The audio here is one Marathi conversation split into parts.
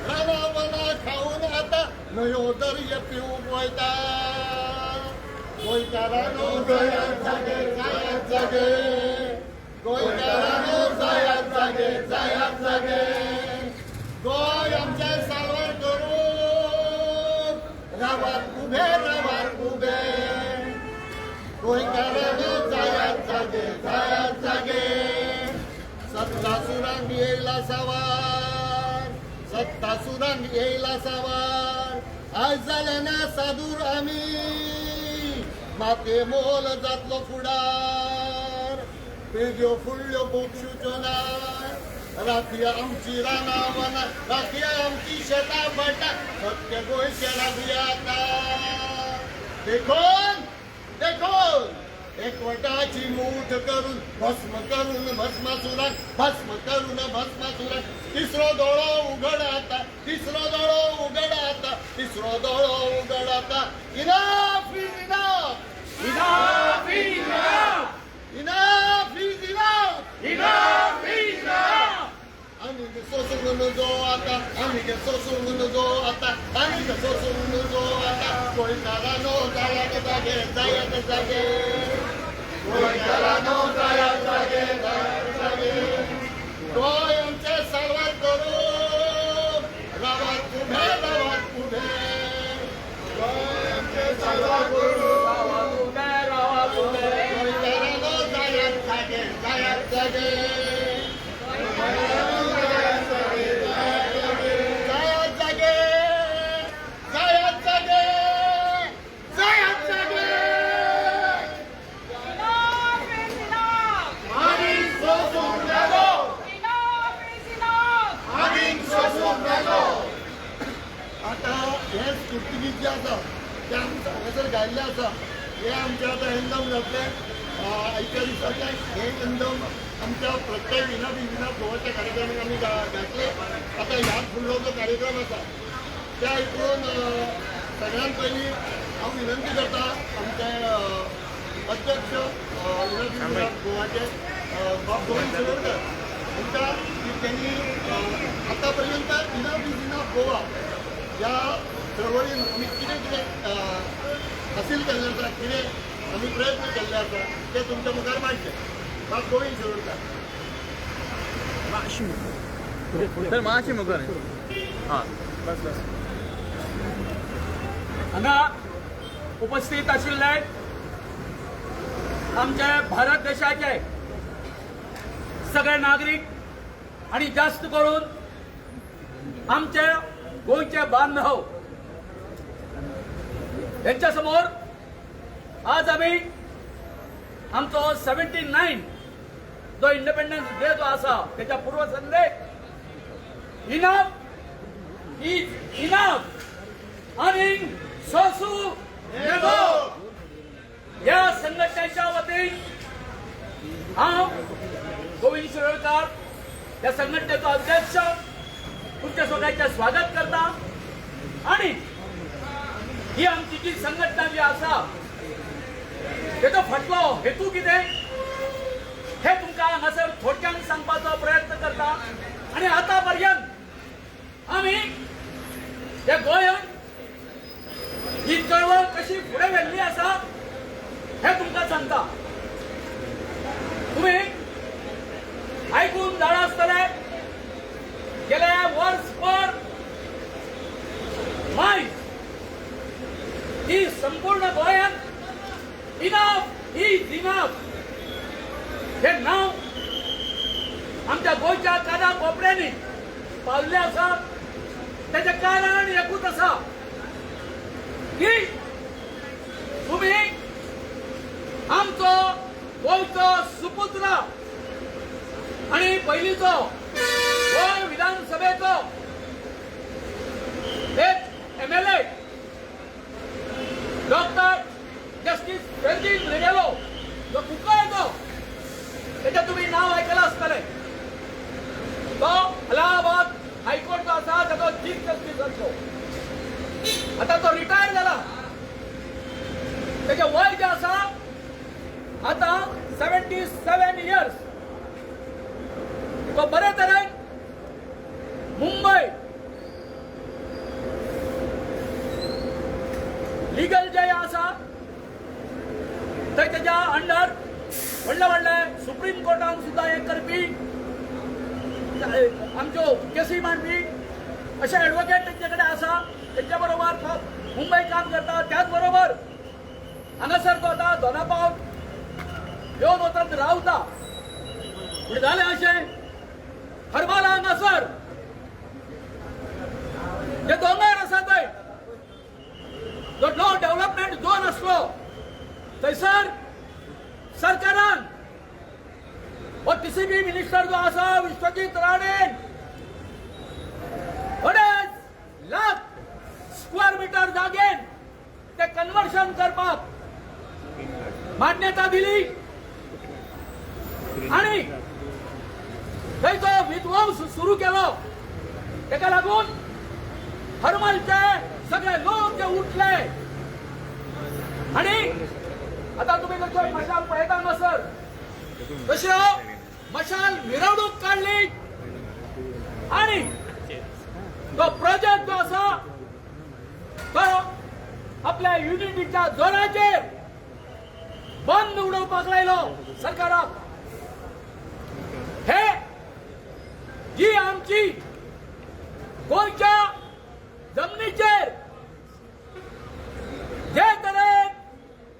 रानावना खाऊन आता नयोदर्य पिऊ गोयता गोयतारानो जयात जागे जयात जागे गोयतारानो जयात जागे जयात जागे गोय आमच्या सावळ करून गावात उभे गोयतारानो जयात जागे जयात जागे सत्तासुरांग येईला सवार सत्तासुरांग येईला सवार आज झाले ना सादूर आम्ही माते मोल जातलो फुडार पेजो फुडल्यो बोक्षुच्यो नार राखी आमची रानावना राखी आमची शेता बटा सत्य गोयच्या लागल्याता देखोन देखोन एकवटाची मूठ करून भस्म करून भस्मासुरान भस्म करून भस्मासुरान तिसरो दोळो उघड आता तिसरो दोळो उघड आता तिसरो दोळो उघड आता enough is enough enough is enough enough is enough enough is enough आम्ही सोसून जो आता आम्ही सोसून जो आता आम्ही सोसून जो आता गोयतारानो जायत जागे जायत जागे गोयतारानो जायत जागे जायत जागे गोय आमचे सावळ करू गावात उभे गोय आमचे सावळ करू गावात उभे गोयतारानो जायत जागे जायत जागे पुर्तुगीज जे आसा ते आमच्या हांगासर गायल्ले आसा हे आमचे आतां एंदम जातले एका दिसाचे हे एंदम आमच्या प्रत्येक विना गोवाच्या कार्यक्रमाक आमी घातले आतां ह्याच फुडलो जो कार्यक्रम आसा त्या हितून सगळ्यात पयलीं हांव विनंती करता आमचे अध्यक्ष विनोदी गोवाचे बाब गोविंद शिरोडकर हांकां की त्यांनी आतां पर्यंत इनफ इज इनफ गोवा ह्या चळवळीन आमी कितें कितें हासील केल्लें आसा कितें आमी प्रयत्न केल्ले आसा ते तुमच्या मुखार मांडचे बाब गोविंद शिरोडकर सर मातशें मुखार हां बस बस हांगा उपस्थित आशिल्ले आमचे भारत देशाचे सगळे नागरिक आणि जास्त करून आमचे गोंयचे बांधव यांच्या समोर आज आम्ही आमचो 79 जो इंडिपेंडन्स डे जो आसा त्याच्या पूर्व संदेश इनफ इज इनफ आणि सोसू नको या संघटनेच्या वतीन हांव गोविंद शिरोडकर या संघटनेचो अध्यक्ष तुमच्या सगळ्यांचे स्वागत करता आणि ही आमची जी संघटना जी आसा तेजो फाटलो हेतू कितें हे तुमकां हांगासर थोडक्यान सांगपाचो प्रयत्न करता आणि आता पर्यंत आमी या गोंयांत ही चळवळ कशी फुडें व्हेल्ली आसा हे तुमकां सांगता तुम्ही आयकून जाणा आसतले गेले वर्सभर माय ही संपूर्ण गोंयांत इनफ इज इनफ हे नाव आमच्या गोंयच्या काना कोपऱ्यांनी पावल्ले आसा त्याचे कारण एकूच आसा की तुम्ही आमचो गोंयचो सुपुत्र आणि पयलींचो गोंय विधानसभेचो एक MLA डॉक्टर जस्टिस फ्रेंकिन रेगेलो जो कुका येतो त्याचं तुम्ही नाव ऐकलं असतले तो अलाहाबाद हायकोर्ट असा त्याचा चीफ जस्टिस असतो आता तो रिटायर झाला त्याचे वय जे असा आता 77 इयर्स तो बरे तरेन मुंबई केसी मांडपी असे ॲडव्होकेट त्यांच्याकडे असा, त्यांच्या बरोबर मुंबई काम करता. त्याच बरोबर हांगासर तो आता दोनापावल येवन वतात रावता. पुढे झाले असे हरमाला हांगासर जे दोंगर आसा थंय जो नो डेव्हलपमेंट झोन आसलो थंयसर सरकारान हो टीसीबी मिनिस्टर जो आसा विश्वजीत राणेन 2.5 लाख स्क्वेअर मीटर जागेन ते कन्वर्शन करपाक मान्यता दिली आणि थंय जो विध्वंस सुरू केलो तेका लागून हरमलचे सगळे लोक जे उठले आणि आता तुम्ही कशे मशाल पळयता हांगासर तश्यो मशाल मिरवणूक काढली आणि तो प्रोजेक्ट जो आसा तो आपल्या युनिटीच्या जोराचेर बंद उडोवपाक लायलो सरकाराक. हे जी आमची गोंयच्या जमनीचेर जे तरेन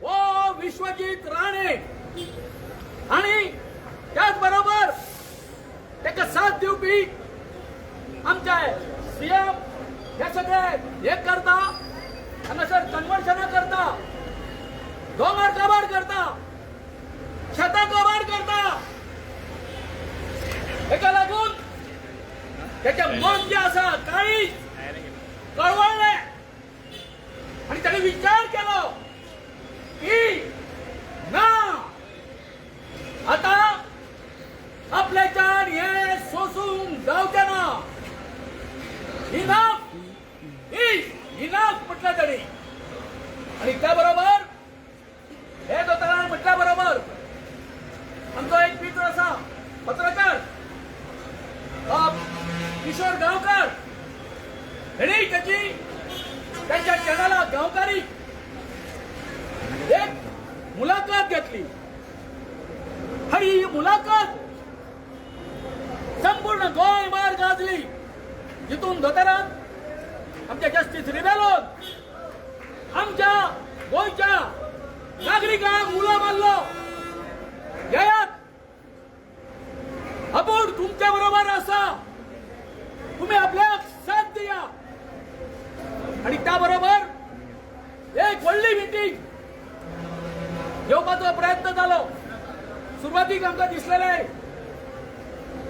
हो विश्वजीत राणे आणि त्याच बरोबर तेका साथ दिवपी आमचे सीएम हे सगळे हे करता हांगासर कन्वर्शनां करता, दोंगर काबार करता, शेतां काबार करता. हेका लागून त्याचे मन जे आसा काळीज कळवळले आणि त्याने विचार केलो की ना आता आपल्याच्यान हे सोसूंक जावचें ना. इनाफ म्हटलं तरी आणि त्या बरोबर हे दोतरान म्हटल्या बरोबर आमचो एक मित्र आसा पत्रकार किशोर गांवकार हेणी त्यांच्या चॅनला गांवकारी एक मुलाखत घेतली आणि ही मुलाखत संपूर्ण गोंयभर गाजली. जितून दोतोरान आमच्या जस्टीस रिबेलोन आमच्या गोंयच्या नागरिकांक उलो मारलो. येयात आपूण तुमच्या बरोबर आसा, तुम्ही आपल्याक साथ दिया. आणि त्या बरोबर एक व्हडली मिटींग घेवपाचो प्रयत्न जालो. सुरवातीक आमकां दिसलेले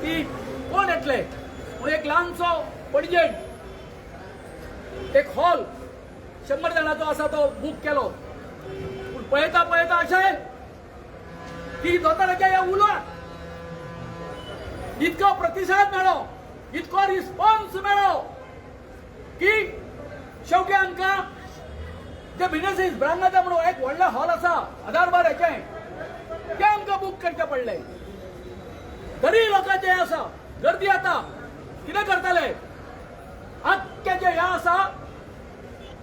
की कोण येतले पूण एक ल्हानसो पणजेन एक हॉल 100 जाणांचो आसा तो बूक केलो. पूण पळयता पळयता अशें की दोतोराच्या ह्या उलोवाक इतको प्रतिसाद मेळ्ळो, इतको रिस्पॉन्स मेळ्ळो की शेवटी आमकां ते बिनेसीस ब्रांगाचा म्हणून एक व्हडलो हॉल आसा आधारबार हेचें ते आमकां बूक करचें पडलें. तरी लोकांचे हे आसा गर्दी आता कितें करतले आख्खे जे हे आसा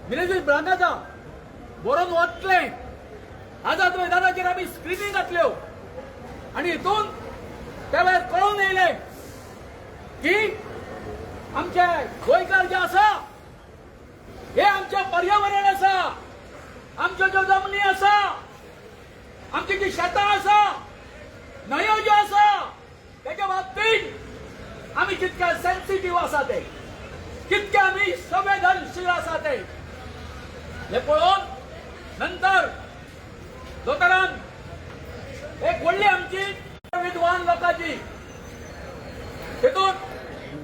बिनेसीस ब्रांगाचा बरोवन वतले. आझाद मैदानाचेर आमी स्क्रिनी घातल्यो आणि हितून त्या वेळार कळून येयले की आमचे गोंयकार जे आसा हे आमचे पर्यावरण आसा, आमच्यो ज्यो जमनी आसा, आमची जी शेतां आसा, न्हंयो ज्यो आसा तेच्या बाबतींत आमी कितके सेन्सिटीव आसा ते, कितके आमी संवेदनशील आसा ते हे पळोवन नंतर दोतोरान एक व्हडली आमची विद्वान लोकांची तितून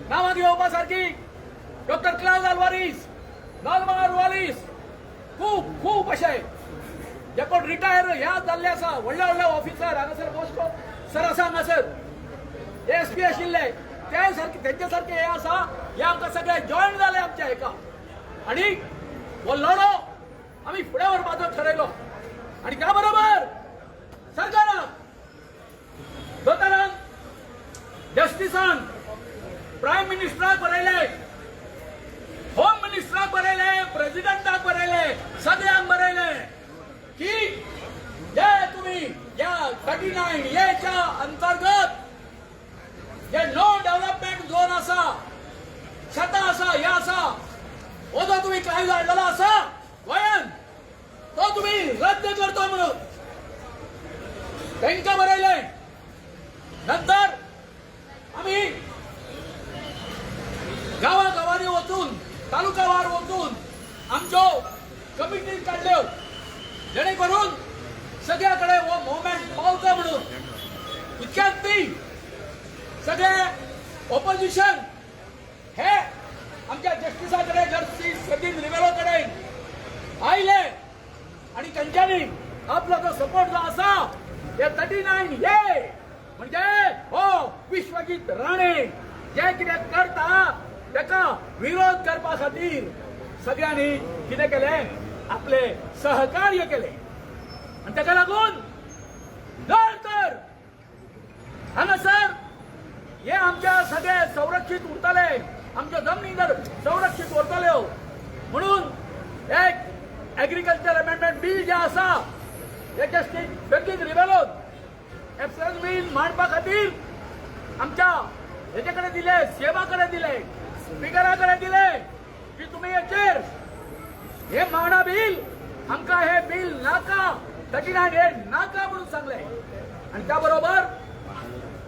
नांवां घेवपा सारकी doctor Claude Alvares, Norma Alvares, खूब अशे जे कोण रिटायर ह्या जाल्ले आसा व्हडले व्हडले ऑफिसर हांगासर बसको सर आसा हांगासर एसपी आशिल्ले ते सारखे तेंचे सारखे हे आसा हे आमकां सगळे जॉईन जाले आमच्या हेका आणि हो लढो आमी फुडें व्हरपाचो ठरयलो. आणि त्या बरोबर सरकाराक दोतोरान जस्टिसान प्रायम मिनिस्टराक बरयले, होम मिनिस्टराक बरयले, प्रेसिडेंटाक बरयले, सगळ्यांक बरयले की जे तुम्ही या 39A च्या अंतर्गत जे नो डेव्हलपमेंट झोन आसा हो जो तुम्ही कायदो हाडलेलो आसा गोंयान तो तुम्ही रद्द करतो म्हणून तांकां बरयलें. नंतर आम्ही गावागावांनी वचून तालुकावार वचून आमच्यो कमिटी काडल्यो जेणे करून सगळ्याकडे हो मुवमेंट पावता म्हणून. इतक्यात ती सगळे ऑपोजिशन हे आमच्या जस्टिसाकडे जस्टिस सतीश रिवेलो कडेन आयले आणि त्यांच्यानी आपला जो सपोर्ट जो आसा ते 39 ए म्हणजे हो विश्वजीत राणे जे कितें करता ताका विरोध करपा खातीर सगळ्यांनी कितें केलें आपले सहकार्य केले आणि ताका लागून जर तर हांगासर हे आमच्या सगळे संरक्षीत उरतले आमच्या जमनी जर संरक्षीत उरतल्यो म्हणून एक एग्रीकल्चर अमेंडमेंट बिल जे आसा हे जस्टीस सतीश रिवेलो एक्सेस बिल मांडपा खातीर आमच्या हेचे कडेन दिले सेवा कडेन दिले स्पिकरा कडेन दिले की तुम्ही हेचेर हे मागणा बिल आमकां हे बिल नाका 39 हे नाका म्हणून सांगले. आणि त्या बरोबर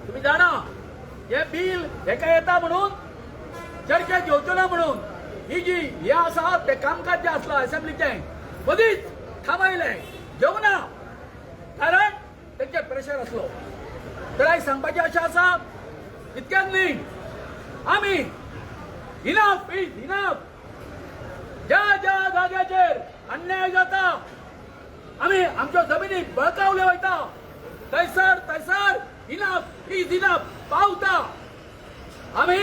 तुम्ही जाणा हे बिल हेका येता म्हणून चर्चेत घेवचो ना म्हणून ही जी हे आसा ते कामकाज जे आसला असेंब्लीचे मदींच थांबयले जेवना कारण तेंचे प्रेशर आसलो. तर आयज सांगपाचें अशें आसा इतक्यात न्ही आमी इनफ इज इनफ ज्या ज्या जाग्याचेर अन्याय जाता आमी आमच्यो जमिनी बळकावल्यो वयता थंयसर थंयसर इनफ इज इनफ पावता. आमी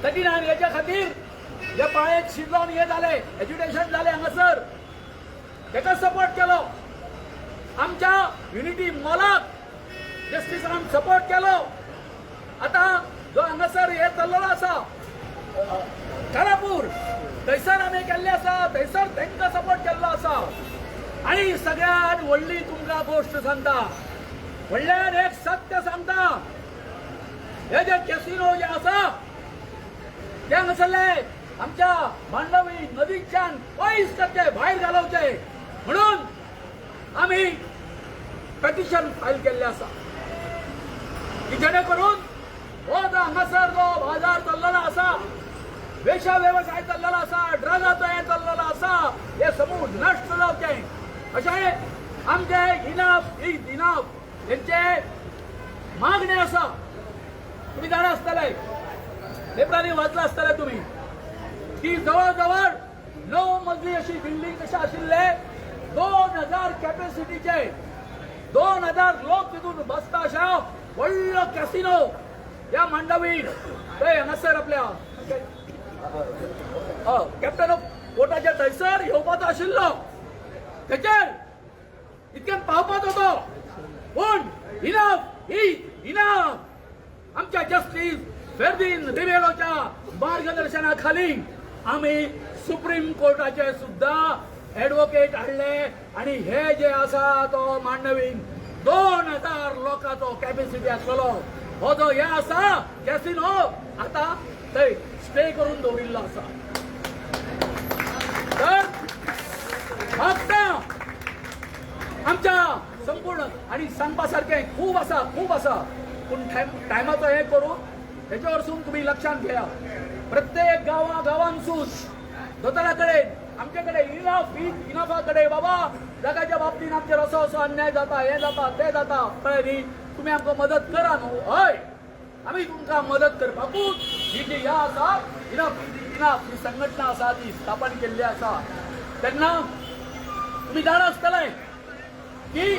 39 हेच्या खातीर जे पाळयेक शिरलोन हे जाले एज्युकेशन जाले हांगासर ताका सपोर्ट केलो. आमच्या युनिटी मॉलाक जस्टिसान सपोर्ट केलो. आता जो हांगासर हे चल्लेलो आसा कारापूर थंयसर आमी केल्ले आसा थंयसर तांकां सपोर्ट केल्लो आसा. आणि सगळ्यात व्हडली तुमकां गोष्ट सांगता व्हडल्यान एक सत्य सांगता हे जे कॅसिनो जे आसा ते हांगासरले आमच्या मांडवी नदीच्यान पयस करचे भायर घालोवचे म्हणून आमी पेटिशन फायल केल्ले आसा की जेणे करून हो जो हांगासर जो बाजार चल्लेलो आसा वेश्या वेवसाय चल्लेलो आसा ड्रगाचो हे चल्लेलो आसा हे समूह नश्ट जावचे अशें आमचे इनफ इज इनफ हेंचे मागणे आसा. तुम्ही जाणा आसतले पेपरांनी वाचला आसतले तुम्ही की जवळ जवळ 9 मजली अशी बिल्डींग कशें आशिल्ले 2000 कॅपॅसिटीचे 2000 लोक तितून बसता अशा व्हडलो कॅसिनो या मांडवीन थंय हांगासर आपल्या कॅप्टन ऑफ कोर्टाच्या थंयसर येवपाचो आशिल्लो तेचेर इतक्यान पावपाचो तो पूण इनफ इज इनफ आमच्या जस्टीस सतीश रिवेलोच्या मार्गदर्शना खाली आम्ही सुप्रीम कोर्टाचे सुद्धा ऍडव्होकेट हाडले आणि हे जे आसा तो मांडवीन 2000 लोकांचो कॅपॅसिटी आसलेलो हो जो हे आसा कॅसिनो आता थंय स्टे करून दवरिल्लो आसा. तर फक्त आमच्या संपूर्ण आणि सांगपा सारखें खूब आसा पूण टायमाचो हे करू हेचे वरसून तुम्ही लक्षात घ्या प्रत्येक गांवांसून दोतोरा कडेन आमचे कडेन इनफ इज इनफा कडेन बाबा जगाच्या बाबतीत आमचेर असो अन्याय जाता हे जाता ते जाता कळ्ळें न्ही तुम्ही आमकां मदत करा न्हू. हय आमी तुमकां मदत करपाकूच ही जी ह्या आसा इनफ इज इनफ ही संघटना आसा ती स्थापन केल्ली आसा. तेन्ना तुम्ही जाणा आसतले की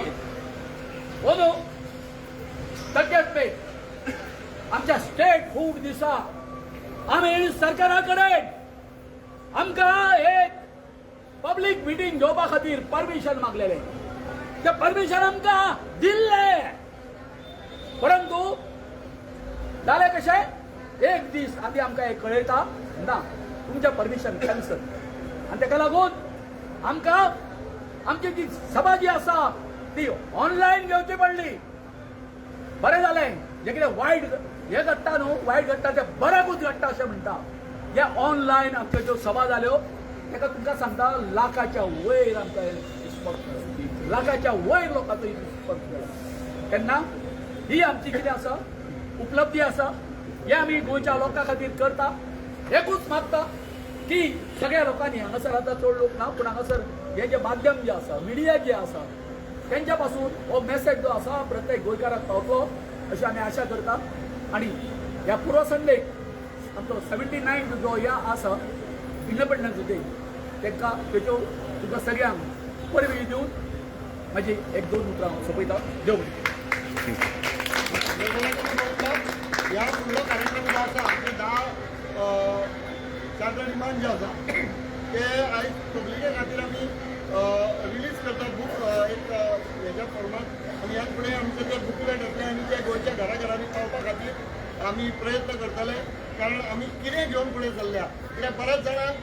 हो न्हू 30 आमच्या स्टेट फूड दिसा आमी सरकारा कडेन आमकां एक पब्लीक मिटींग घेवपा खातीर परमिशन मागलेलें ते परमिशन आमकां दिल्ले परंतु जालें कशें एक दीस आदी आमकां एक कळयता ना तुमचें परमिशन कॅन्सल आनी ताका लागून आमकां आमची जी सभा जी आसा ती ऑनलायन घेवची पडली. बरें जालें जे कितें वायट हे घडटा न्हू वायट घडटा ते बऱ्याकूच घडटा अशें म्हणटा या ऑनलायन आमच्यो ज्यो सभा जाल्यो ताका तुमकां सांगता लाखाच्या वयर आमकां रिस्पॉन्स मेळ्ळा. लाखाच्या वयर लोकांचो रिस्पॉन्स मेळ्ळा. तेन्ना ही आमची कितें आसा उपलब्धी आसा हे आमी गोंयच्या लोकां खातीर करता. एकूच मागता की सगळ्या लोकांनी हांगासर आतां चड लोक ना पूण हांगासर हे जे माध्यम जे आसा मिडिया जे आसा तेंच्या पासून हो मेसेज जो आसा प्रत्येक गोंयकाराक पावतलो अशी आमी आशा करता. आणि ह्या पुरो संडेक आमचो 79 जो ह्या आसा इंडिपेंडन्स डे तांकां तेच्यो तुमकां सगळ्यांक परबी दिवन म्हाजी 1-2 उतरां हांव सोंपयता. देव बरें. या फुडलो कार्यक्रम जो आसा आमचे 10 चार्टर डिमांड जे आसा ते आयज पब्लिके खातीर आमी रिलीज करता बूक एक हेच्या फॉर्मात आनी ह्या फुडें आमचे ते बुकलेट येतले आनी ते गोंयच्या घराघरांनी पावपा खातीर आमी प्रयत्न करतले. कारण आमी कितें घेवन फुडें चल्ल्या कित्याक बऱ्याच जाणांक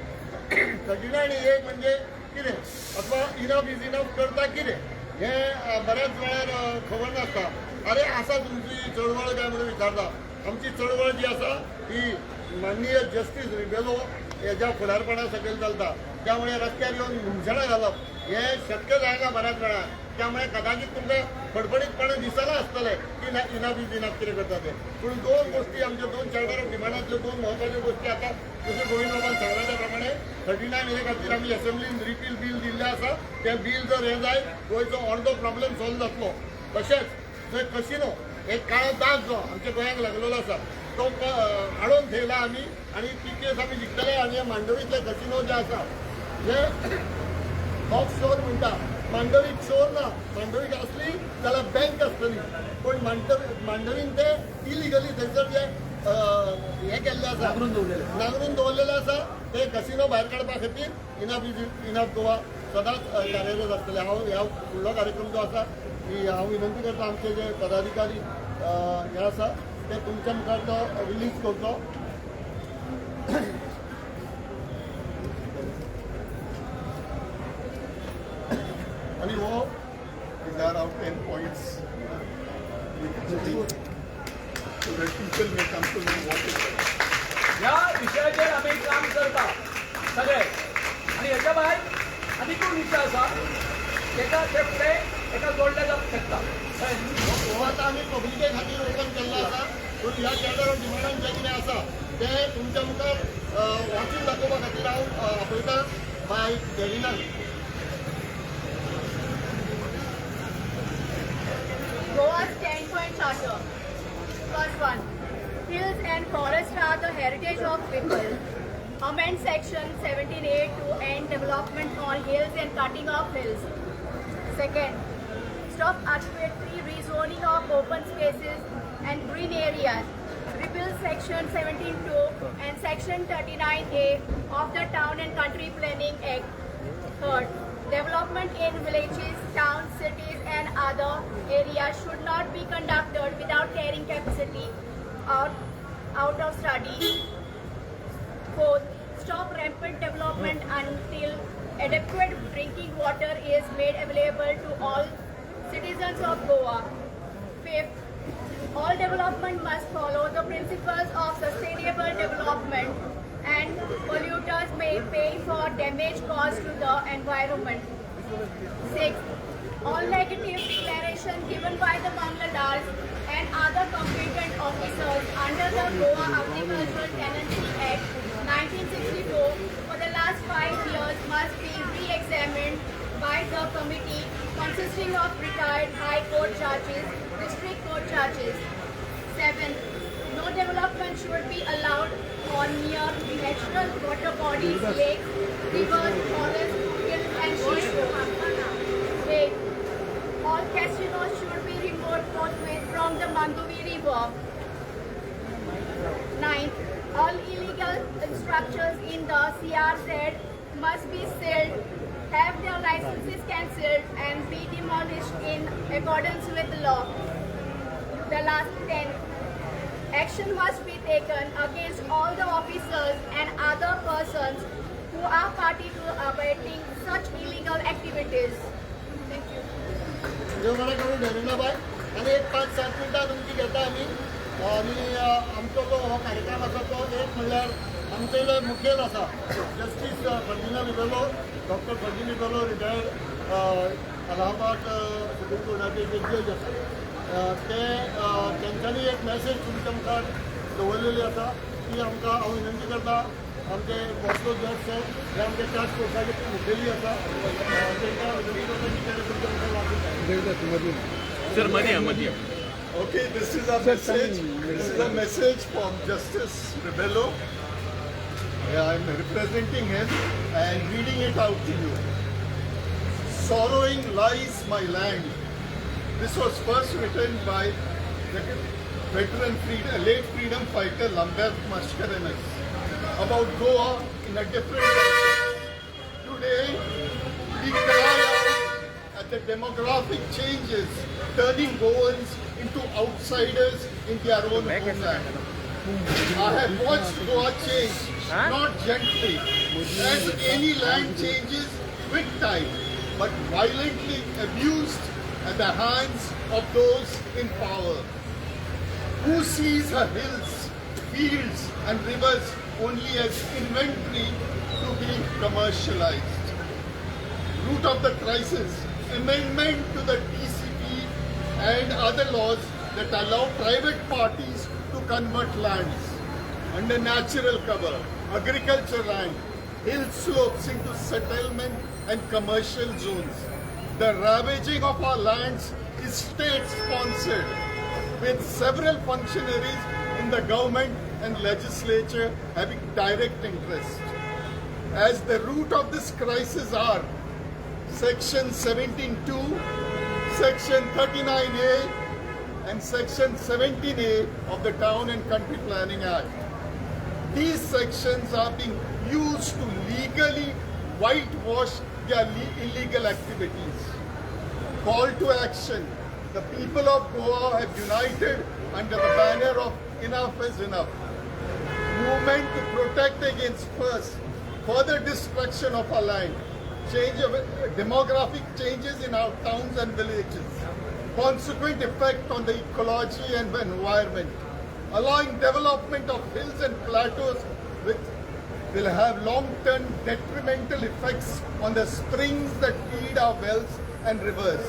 39A म्हणजे कितें अथवा इनफ इज इनफ करता कितें हें बऱ्याच वेळार खबर नासता. अरे आसा तुमची चळवळ काय म्हणून विचारता. आमची चळवळ जी आसा ही माननीय जस्टीस रिबेलो हेच्या फुडारपणा सकयल चलता. त्यामुळे रस्त्यार येवन हिंसणां घालप हे शक्य जायना बऱ्याच वेळार. त्यामुळे कदाचित तुमकां फडफडीतपणे दिसना आसतलें की इनफ इज इनफ कितें करता तें. पूण 2 गोष्टी आमच्यो 2 चार्टर ऑफ डिमांडांतल्यो 2 म्हत्वाच्यो गोष्टी आतां जशें गोविंद बाबान सांगला त्या प्रमाणे 39A खातीर आमी असेंब्लीन रिपील बील दिल्लें आसा. तें बील जर हें जाय गोंयचो अर्दो प्रॉब्लेम सॉल्व जातलो. तशेंच थंय कसिनो एक काळो दाग जो आमच्या गोंयाक लागलेलो आसा तो हाडून ठेयला आमी आनी ती केस आमी जिखतले. आनी हे मांडवीतले कसिनो जे आसा जे ऑफ शोर म्हणटा मांडवीक शोर ना. मांडवीक आसली जाल्यार बँक आसतली पूण मांडवीन ते इलिगली थंयसर जे हे केल्ले आसा नांगरून दवरलेले आसा ते कसिनो भायर काडपा खातीर इनफ इज इनफ गोवा सदांच कार्यरत आसतले. हांव ह्या फुडलो कार्यक्रम जो आसा की हांव विनंती करता आमचे जे पदाधिकारी हे आसा ते तुमच्या मुखार तो रिलीज करतो. आणि हो these are our 10 points so that people may come to know what is it. ह्या विशयाचेर आमी काम करता सगळे आनी हेच्या भायर आनीकूय विशय आसा तेका ते फुडें एका जोडले जावंक शकता. हो आतां आमी पब्लिके खातीर ओपन केल्लो आसा पूण ह्या चार्टर ऑफ डिमांडान जें कितें आसा तें तुमच्या मुखार वाचून दाखोवपा खातीर हांव आपयतां bye डेरिनान. Goa's 10-point charter. First one, hills and forests are the heritage of people. Amend section 17A to end development on hills and cutting of hills. Second, stop arbitrary rezoning of open spaces and green areas. Repeal section 17(2) and section 39A of the Town and Country Planning Act. Third, development in villages, towns, cities and other areas should not be conducted without carrying capacity out of study. Fourth, stop rampant development until adequate drinking water is made available to all citizens of Goa. Fifth, all development must follow the principles of sustainable development and polluters may pay for damage caused to the environment. Sixth, all negative declarations given by the Bangladars and other competent officers under the Goa Agricultural Tenancy Act 1964 for the last 5 years must be re-examined by the committee consisting of retired High Court judges, District Court judges. Seventh, no development should be allowed on near natural water bodies, lakes, rivers, forests, hills and sheep. 8. All casinos should be removed forthwith from the Mandovi River. 9. All illegal structures in the CRZ must be sealed, have their licenses cancelled and be demolished in accordance with law. The last 10. Action must be taken against all the officers and other persons who are party to abetting such illegal activities. Thank you. देव बरें करून डेरिनाबाई आनी एक 5-7 मिनटां तुमची घेता आमी आनी आमचो जो हो कार्यक्रम आसा तो एक म्हणल्यार आमचे जे मुखेल आसा justice Ferdinand Rebello, doctor Ferdinand Rebello retired Allahabad supreme कोर्टाचे जे जज आसा तेंच्यांनी एक मॅसेज तुमच्या मुखार दवरलेली आसा ती आमकां हांव विनंती करता आमचे बॉस्को जज साहेब हे आमचे टास्क फोर्साचे मुखेली आसा तांकां विनंती करता की ते तुमच्या मुखार लागून सर मधी मधी Okay, this is a message. This is a message from Justice Rebello. I'm representing him and reading it out to you. Sorrowing lies my land. This was first written by the veteran late freedom fighter Lambert Mascarenhas about Goa in a different context. Today, we cry out at the demographic changes turning Goans into outsiders in their own homeland. I have watched Goa change, not gently, as any land changes with time, but violently abused at the hands of those in power. Who sees her hills, fields and rivers only as inventory to be commercialized? Root of the crisis, amendment to the TCP and other laws that allow private parties to convert lands under natural cover, agriculture land, hill slopes into settlement and commercial zones. The ravaging of our lands is state-sponsored, with several functionaries in the government and legislature having direct interest. As the root of this crisis are Section 17(2), Section 39A and Section 17A of the Town and Country Planning Act. These sections are being used to legally whitewash their illegal activities. Call to action. The people of Goa have united under the banner of Enough is Enough. Movement to protect against first, further destruction of our land, demographic changes in our towns and villages, consequent effect on the ecology and the environment, allowing development of hills and plateaus which will have long-term detrimental effects on the springs that feed our wells and rivers.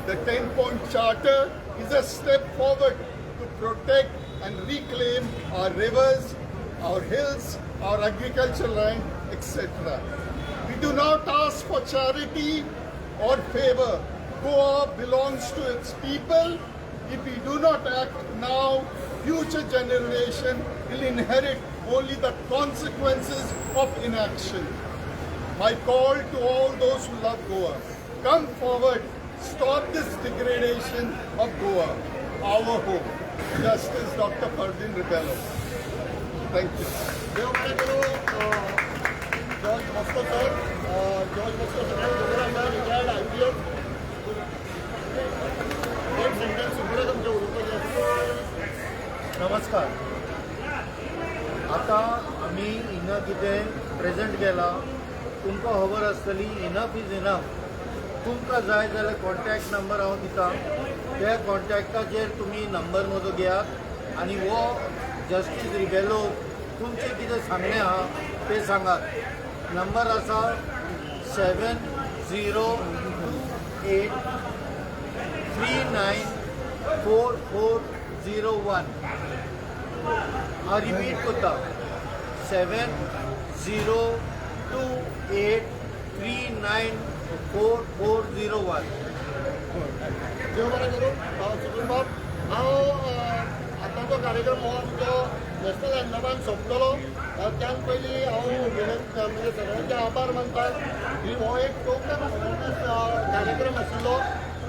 The 10-point charter is a step forward to protect and reclaim our rivers, our hills, our agricultural land, etc. We do not ask for charity or favor. Goa belongs to its people. If we do not act now, future generation will inherit only the consequences of inaction. My call to all those who love Goa, come forward, stop this degradation of Goa, our home. Justice Dr. Fardin Rebello. Thank you. George Moscow sir George Moscow sir retired IPS एक सेंटेन्स फुडें तुमच्या उलोवपाचें. नमस्कार. आता आमी हिंगा कितें प्रेजेंट केला तुमकां खबर आसतली. Enough is enough. तुमकां जाय जाल्यार कॉन्टॅक्ट नंबर हांव दिता. त्या कॉन्टॅक्टाचेर तुमी नंबर म्हजो घेयात आनी हो जस्टीस रिबेलो तुमचें कितें सांगणें आहा तें सांगात. नंबर आसा 7028394401. हांव रिपीट करता 7028394401. देव बरें करूं. सुप्रीम बाब हांव आतांचो कार्यक्रम हो आमचो नॅशनल एंथमान सोंपतलो. त्यान पयलीं हांव म्हणजे सगळ्यांचे आभार मानता की हो एक टोकन अवेरनेस कार्यक्रम आशिल्लो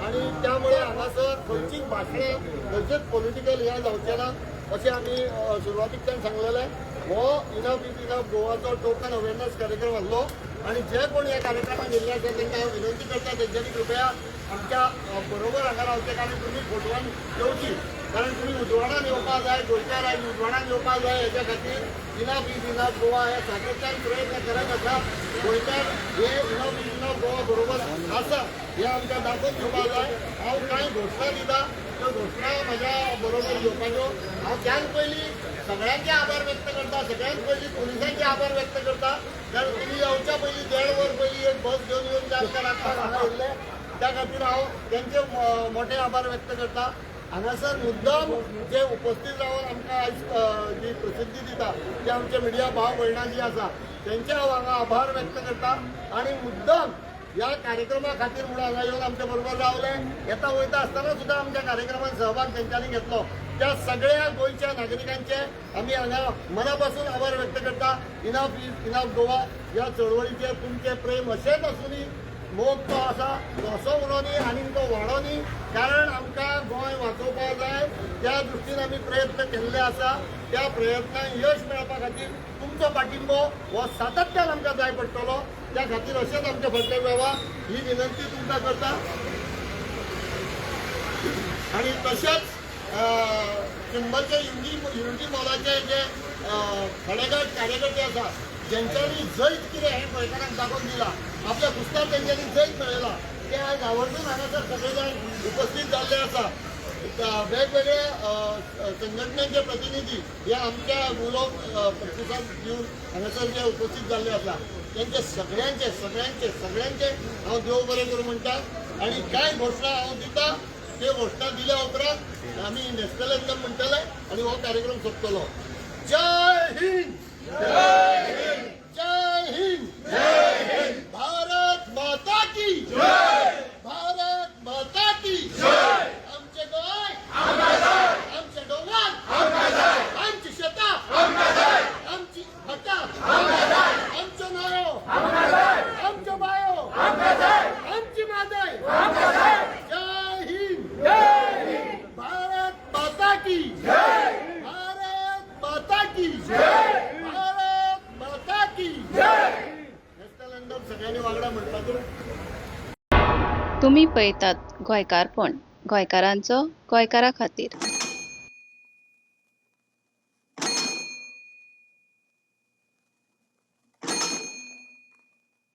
आनी त्यामुळे हांगासर खंयचीच भाशणां खंयचेच पॉलिटिकल हें जावचें ना अशें आमी सुरवातीकच्यान सांगलेलें. हो इनफ इज इनफ गोवाचो टोकन अवेरनेस कार्यक्रम आसलो आनी जे कोण ह्या कार्यक्रमाक गेल्ले आसा तांकां हांव विनंती करता तेंच्यांनी कृपया आमच्या बरोबर हांगा रावचें कारण तुमी फोटवान येवची. कारण तुम्ही उजवाडान येवपाक जाय, गोंयकार आनी उजवाडान येवपाक जाय हेच्या खातीर इनफ इज इनफ गोवा हे सातत्यान प्रयत्न करत आसा. गोंयकार हे इनफ इज इनफ गोवा बरोबर आसा हे आमकां दाखोवन दिवपाक जाय. हांव कांय घोशणा दिता त्यो घोशणा म्हाज्या बरोबर घेवपाच्यो. हांव त्यान पयलीं सगळ्यांचे आभार व्यक्त करता. सगळ्यात पयलीं पोलिसांचे आभार व्यक्त करता, कारण तुम्ही येवच्या पयलीं 1.5 वर पयलीं एक बस घेवन येवन त्या आमकां हांगा येयल्ले, त्या खातीर हांव तेंचे मोठे आभार व्यक्त करता. हांगासर मुद्दाम जे उपस्थित रावन आमकां आयज जी प्रसिद्धी दिता ते आमचे मिडिया भाव भयणां जी आसा तेंचे हांव हांगा आभार व्यक्त करता. आनी मुद्दाम ह्या कार्यक्रमा खातीर म्हणून हांगा येवन आमचे बरोबर रावले. येता वयता आसतना सुद्दां आमच्या कार्यक्रमात सहभाग तेंच्यांनी घेतलो. त्या सगळ्या गोंयच्या नागरिकांचे आमी हांगा मनापासून आभार व्यक्त करता. इनफ इज इनफ गोवा ह्या चळवळीचे तुमचे प्रेम अशेंच आसूनी, मोग तो आसा तो असो उरो न्ही आनी तो वाडो न्ही, कारण आमकां गोंय वाचोवपाक जाय त्या दृश्टीन आमी प्रयत्न केल्ले आसा. त्या प्रयत्नाक यश मेळपा खातीर तुमचो पाठिंबो हो सातत्यान आमकां जाय पडटलो. त्या खातीर अशेंच आमचे फटले व्हावा ही विनंती तुमकां करता. आनी तशेंच चिंबलचे युनिटी मॉलाचे जे खडेगड कार्यकर्ते आसा ज्यांच्यांनी जैत कितें हें गोंयकारांक दाखोवन दिला, आपल्या पुस्ताक तेंच्यांनी जैत मेळयला, ते आज आवर्जून हांगासर सगळे जाण उपस्थित जाल्ले आसा. वेगवेगळे संघटनेचे प्रतिनिधी हे आमच्या उलोवप प्रतिसाद दिवन हांगासर जे उपस्थित जाल्ले आसा त्यांचे सगळ्यांचे हांव देव बरें करूं म्हणटा. आनी कांय घोशणा हांव दिता. ते घोशणा दिल्या उपरांत आमी नॅशनल एंथम म्हणटले आनी हो कार्यक्रम सोंपतलो. जय हिंद, जय हिंद, जय हिंद, जय हिंद. भारत माता की जय, भारत माता की जय. आमचे गोंय आमचे डोंगर आमची शेतां आमची भाटां आमचो न्हंयो आमच्यो बायो आमची मादय. जय हिंद, भारत माता की जय, भारत माता की जय, भारत माता की जय. नॅशनल एंथम सगळ्यांनी वांगडा म्हणपाचो. तुम्ही पळयतात गोंयकारपण, गोंयकारांचो गोंयकारा खातीर.